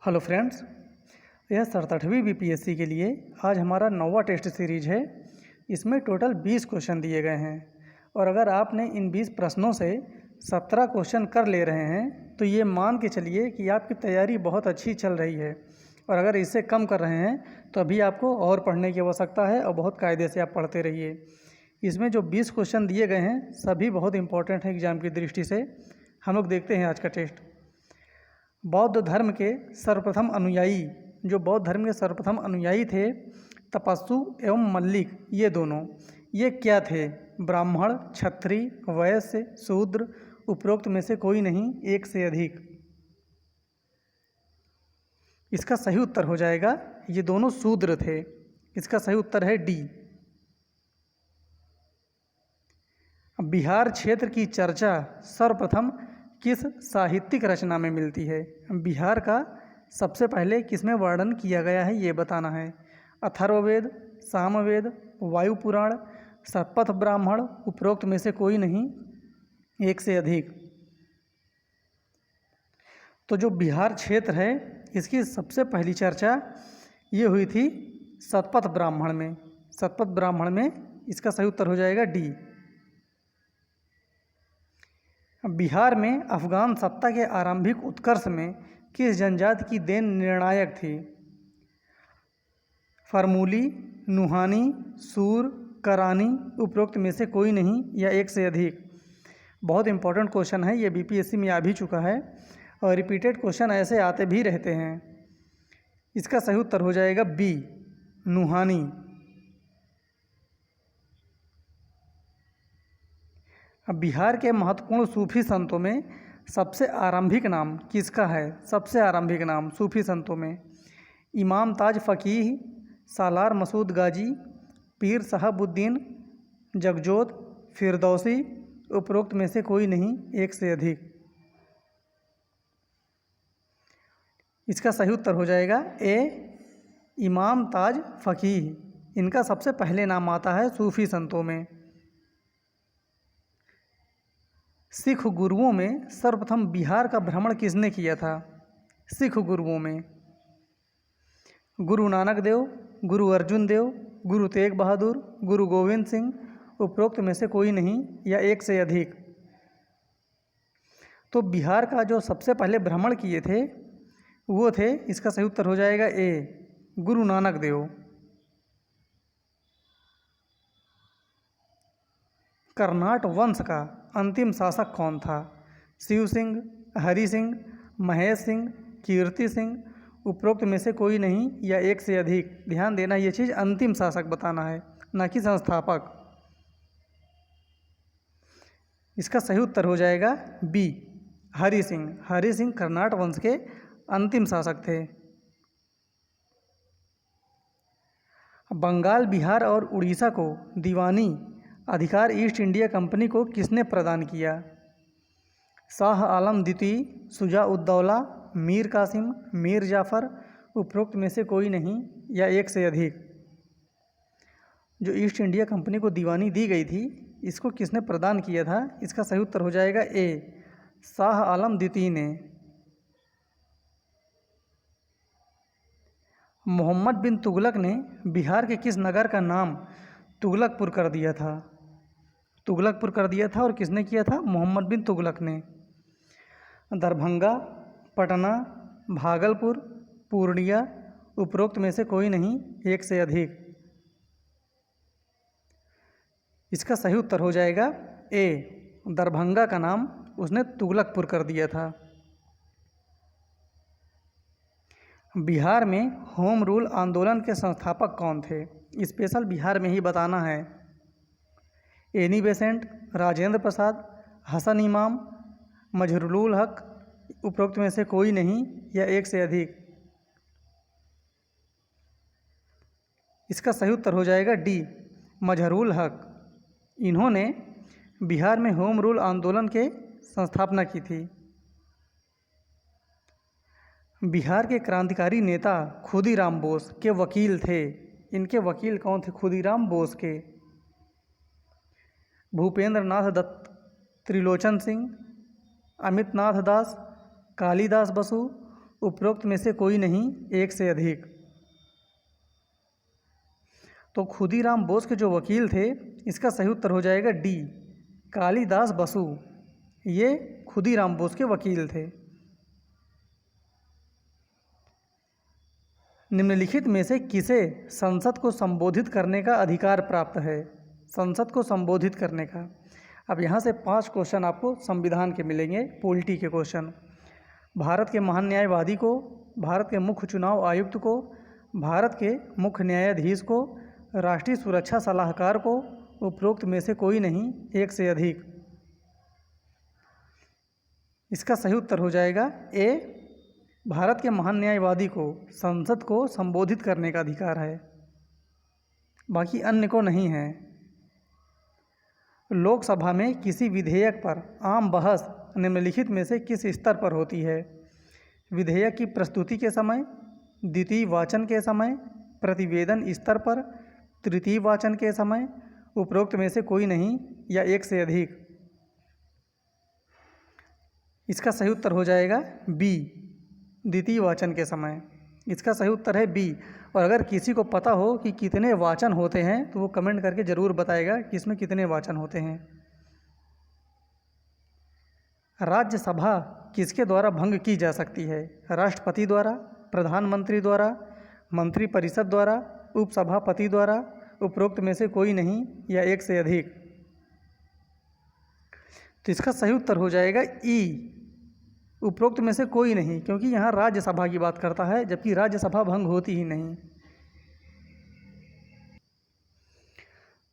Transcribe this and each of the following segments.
Hello friends, यह 67वीं BPSC के लिए आज हमारा 9वां टेस्ट सीरीज है। इसमें टोटल 20 क्वेश्चन दिए गए हैं और अगर आपने इन 20 प्रश्नों से 17 क्वेश्चन कर ले रहे हैं तो ये मान के चलिए कि आपकी तैयारी बहुत अच्छी चल रही है। और अगर इससे कम कर रहे हैं तो अभी आपको और पढ़ने की आवश्यकता है और बहुत कायदे से आप पढ़ते रहिए। इसमें जो 20 क्वेश्चन दिए गए हैं सभी बहुत इंपॉर्टेंट हैं एग्जाम की दृष्टि से। हम लोग देखते हैं आज का टेस्ट। बौद्ध धर्म के सर्वप्रथम अनुयायी थे तपस्सु एवं मल्लिक, ये दोनों ये क्या थे? ब्राह्मण, क्षत्रिय, वैश्य, शूद्र, उपरोक्त में से कोई नहीं, एक से अधिक। इसका सही उत्तर हो जाएगा ये दोनों शूद्र थे। इसका सही उत्तर है डी। बिहार क्षेत्र की चर्चा सर्वप्रथम किस साहित्यिक रचना में मिलती है? बिहार का सबसे पहले किसमें वर्णन किया गया है ये बताना है। अथर्ववेद, सामवेद, वायु पुराण, शतपथ ब्राह्मण, उपरोक्त में से कोई नहीं, एक से अधिक। तो जो बिहार क्षेत्र है इसकी सबसे पहली चर्चा ये हुई थी शतपथ ब्राह्मण में। शतपथ ब्राह्मण में इसका सही उत्तर हो जाएगा डी। बिहार में अफगान सत्ता के आरंभिक उत्कर्ष में किस जनजाति की देन निर्णायक थी? फरमूली, नुहानी, सूर, करानी, उपरोक्त में से कोई नहीं या एक से अधिक। बहुत इंपॉर्टेंट क्वेश्चन है, ये बीपीएससी में आ भी चुका है और रिपीटेड क्वेश्चन ऐसे आते भी रहते हैं। इसका सही उत्तर हो जाएगा बी, नुहानी। अब बिहार के महत्वपूर्ण सूफी संतों में सबसे आरंभिक नाम किसका है? सबसे आरंभिक नाम सूफी संतों में इमाम ताज फ़कीह, सालार मसूद गाजी, पीर साहबुद्दीन जगजोत, फिरदौसी, उपरोक्त में से कोई नहीं, एक से अधिक। इसका सही उत्तर हो जाएगा ए, इमाम ताज फ़कीह। इनका सबसे पहले नाम आता है सूफी संतों में। सिख गुरुओं में सर्वप्रथम बिहार का भ्रमण किसने किया था? सिख गुरुओं में गुरु नानक देव, गुरु अर्जुन देव, गुरु तेग बहादुर, गुरु गोविंद सिंह, उपरोक्त में से कोई नहीं या एक से अधिक। तो बिहार का जो सबसे पहले भ्रमण किए थे वो थे, इसका सही उत्तर हो जाएगा ए, गुरु नानक देव। कर्नाट वंश का अंतिम शासक कौन था? शिव सिंह, हरि सिंह, महेश सिंह, कीर्ति सिंह, उपरोक्त में से कोई नहीं या एक से अधिक। ध्यान देना, ये चीज़ अंतिम शासक बताना है, ना कि संस्थापक। इसका सही उत्तर हो जाएगा बी, हरि सिंह। हरि सिंह कर्नाट वंश के अंतिम शासक थे। बंगाल, बिहार और उड़ीसा को दीवानी अधिकार ईस्ट इंडिया कंपनी को किसने प्रदान किया? शाह आलम द्वितीय, शुजा उद्दौला, मीर कासिम, मीर जाफ़र, उपरोक्त में से कोई नहीं या एक से अधिक। जो ईस्ट इंडिया कंपनी को दीवानी दी गई थी इसको किसने प्रदान किया था? इसका सही उत्तर हो जाएगा ए, शाह आलम द्वितीय ने। मोहम्मद बिन तुगलक ने बिहार के किस नगर का नाम तुगलकपुर कर दिया था? तुगलकपुर कर दिया था और किसने किया था? मोहम्मद बिन तुगलक ने। दरभंगा, पटना, भागलपुर, पूर्णिया, उपरोक्त में से कोई नहीं, एक से अधिक। इसका सही उत्तर हो जाएगा ए, दरभंगा का नाम उसने तुगलकपुर कर दिया था। बिहार में होम रूल आंदोलन के संस्थापक कौन थे? स्पेशल बिहार में ही बताना है। एनी बेसेंट, राजेंद्र प्रसाद, हसन इमाम, मजहरूल हक, उपरोक्त में से कोई नहीं या एक से अधिक। इसका सही उत्तर हो जाएगा डी, मजहरूल हक। इन्होंने बिहार में होम रूल आंदोलन के संस्थापना की थी। बिहार के क्रांतिकारी नेता खुदीराम बोस के वकील थे। इनके वकील कौन थे खुदीराम बोस के? भूपेंद्र नाथ दत्त, त्रिलोचन सिंह, अमित नाथ दास, कालिदास बसु, उपरोक्त में से कोई नहीं, एक से अधिक। तो खुदीराम बोस के जो वकील थे, इसका सही उत्तर हो जाएगा डी, कालिदास बसु। ये खुदीराम बोस के वकील थे। निम्नलिखित में से किसे संसद को संबोधित करने का अधिकार प्राप्त है? संसद को संबोधित करने का। अब यहाँ से 5 क्वेश्चन आपको संविधान के मिलेंगे, पॉलिटी के क्वेश्चन। भारत के महान न्यायवादी को, भारत के मुख्य चुनाव आयुक्त को, भारत के मुख्य न्यायाधीश को, राष्ट्रीय सुरक्षा सलाहकार को, उपरोक्त में से कोई नहीं, एक से अधिक। इसका सही उत्तर हो जाएगा ए, भारत के महान न्यायवादी को संसद को संबोधित करने का अधिकार है, बाकी अन्य को नहीं है। लोकसभा में किसी विधेयक पर आम बहस निम्नलिखित में से किस स्तर पर होती है? विधेयक की प्रस्तुति के समय, द्वितीय वाचन के समय, प्रतिवेदन स्तर पर, तृतीय वाचन के समय, उपरोक्त में से कोई नहीं या एक से अधिक। इसका सही उत्तर हो जाएगा बी, द्वितीय वाचन के समय। इसका सही उत्तर है बी। और अगर किसी को पता हो कि कितने वाचन होते हैं तो वो कमेंट करके ज़रूर बताएगा कि इसमें कितने वाचन होते हैं। राज्यसभा किसके द्वारा भंग की जा सकती है? राष्ट्रपति द्वारा, प्रधानमंत्री द्वारा, मंत्रिपरिषद द्वारा, उपसभापति द्वारा, उपरोक्त में से कोई नहीं या एक से अधिक। तो इसका सही उत्तर हो जाएगा ई, उपरोक्त में से कोई नहीं, क्योंकि यहाँ राज्यसभा की बात करता है, जबकि राज्यसभा भंग होती ही नहीं।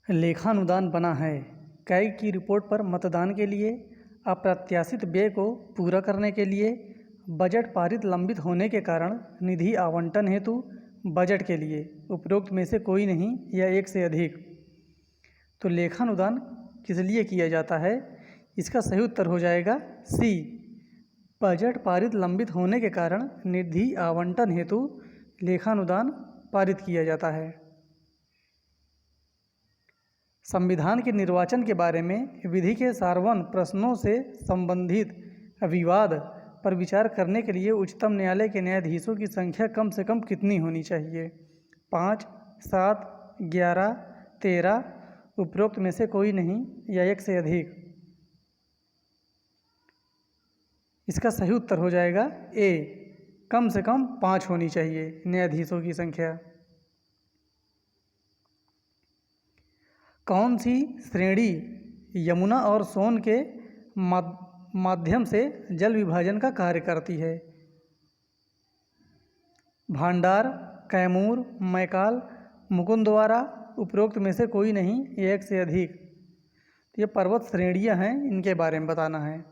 लेखानुदान बना है कैग की रिपोर्ट पर मतदान के लिए, अप्रत्याशित व्यय को पूरा करने के लिए, बजट पारित लंबित होने के कारण, निधि आवंटन हेतु, बजट के लिए। उपरोक्त में से कोई नहीं या एक से अधिक। तो लेखानुदान किस लिए किया जाता है? इसका सही उत्तर हो जाएगा सी, बजट पारित लंबित होने के कारण निधि आवंटन हेतु लेखानुदान पारित किया जाता है। संविधान के निर्वाचन के बारे में विधि के सारवन प्रश्नों से संबंधित विवाद पर विचार करने के लिए उच्चतम न्यायालय के न्यायाधीशों की संख्या कम से कम कितनी होनी चाहिए? 5, 7, 11, 13, उपरोक्त में से कोई नहीं या एक से अधिक। इसका सही उत्तर हो जाएगा ए, कम से कम 5 होनी चाहिए न्यायाधीशों की संख्या। कौन सी श्रेणी यमुना और सोन के माध्यम से जल विभाजन का कार्य करती है? भांडार, कैमूर, मैकाल, मुकुंदवारा, उपरोक्त में से कोई नहीं, एक से अधिक। ये पर्वत श्रेणियाँ हैं, इनके बारे में बताना है।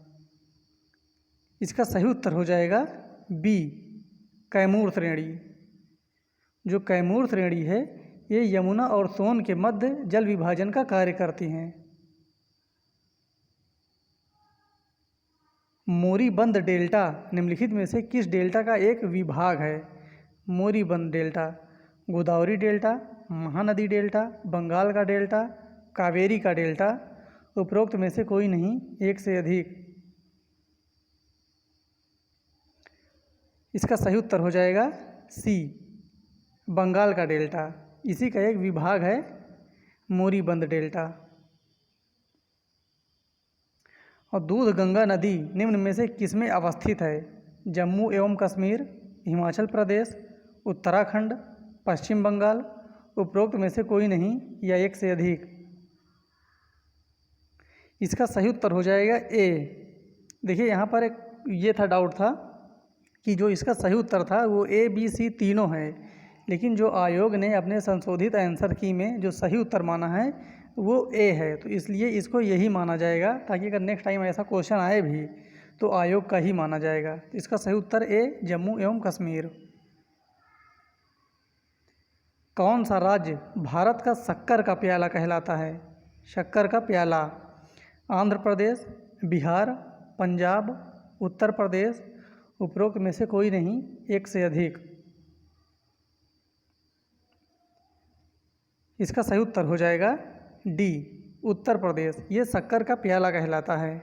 इसका सही उत्तर हो जाएगा बी, कैमूर श्रेणी। जो कैमूर श्रेणी है ये यमुना और सोन के मध्य जल विभाजन का कार्य करती हैं। मोरीबंद डेल्टा निम्नलिखित में से किस डेल्टा का एक विभाग है? Moribund delta, Godavari delta, Mahanadi delta, Bengal का डेल्टा, कावेरी का डेल्टा। उपरोक्त में से कोई नहीं, एक से अधिक। इसका सही उत्तर हो जाएगा सी, बंगाल का डेल्टा। इसी का एक विभाग है मोरीबंद डेल्टा। और दूध गंगा नदी निम्न में से किसमें अवस्थित है? जम्मू एवं कश्मीर, हिमाचल प्रदेश, उत्तराखंड, पश्चिम बंगाल। उपरोक्त में से कोई नहीं या एक से अधिक। इसका सही उत्तर हो जाएगा ए। देखिए यहाँ पर एक ये था, डाउट था कि जो इसका सही उत्तर था वो ए, बी, सी तीनों है, लेकिन जो आयोग ने अपने संशोधित आंसर की में जो सही उत्तर माना है वो ए है, तो इसलिए इसको यही माना जाएगा, ताकि अगर नेक्स्ट टाइम ऐसा क्वेश्चन आए भी तो आयोग का ही माना जाएगा। तो इसका सही उत्तर ए, जम्मू एवं कश्मीर। कौन सा राज्य भारत का शक्कर का प्याला कहलाता है? शक्कर का प्याला। आंध्र प्रदेश, बिहार, पंजाब, उत्तर प्रदेश। उपरोक्त में से कोई नहीं, एक से अधिक। इसका सही उत्तर हो जाएगा डी, उत्तर प्रदेश। ये शक्कर का प्याला कहलाता है।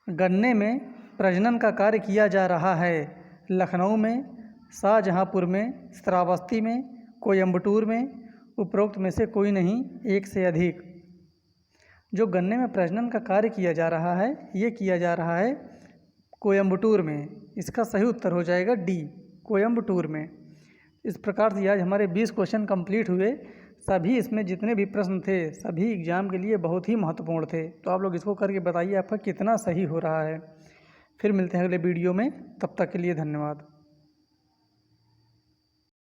गन्ने में प्रजनन का कार्य किया जा रहा है। लखनऊ में, शाहजहाँपुर में, श्रावस्ती में, कोयम्बटूर में, उपरोक्त में से कोई नहीं, एक से अधिक। जो गन्ने में प्रजनन का कार्य किया जा रहा है ये किया जा रहा है कोयम्बटूर में। इसका सही उत्तर हो जाएगा डी, कोयम्बटूर में। इस प्रकार से आज हमारे 20 क्वेश्चन कंप्लीट हुए। सभी इसमें जितने भी प्रश्न थे सभी एग्जाम के लिए बहुत ही महत्वपूर्ण थे। तो आप लोग इसको करके बताइए आपका कितना सही हो रहा है। फिर मिलते हैं अगले वीडियो में, तब तक के लिए धन्यवाद।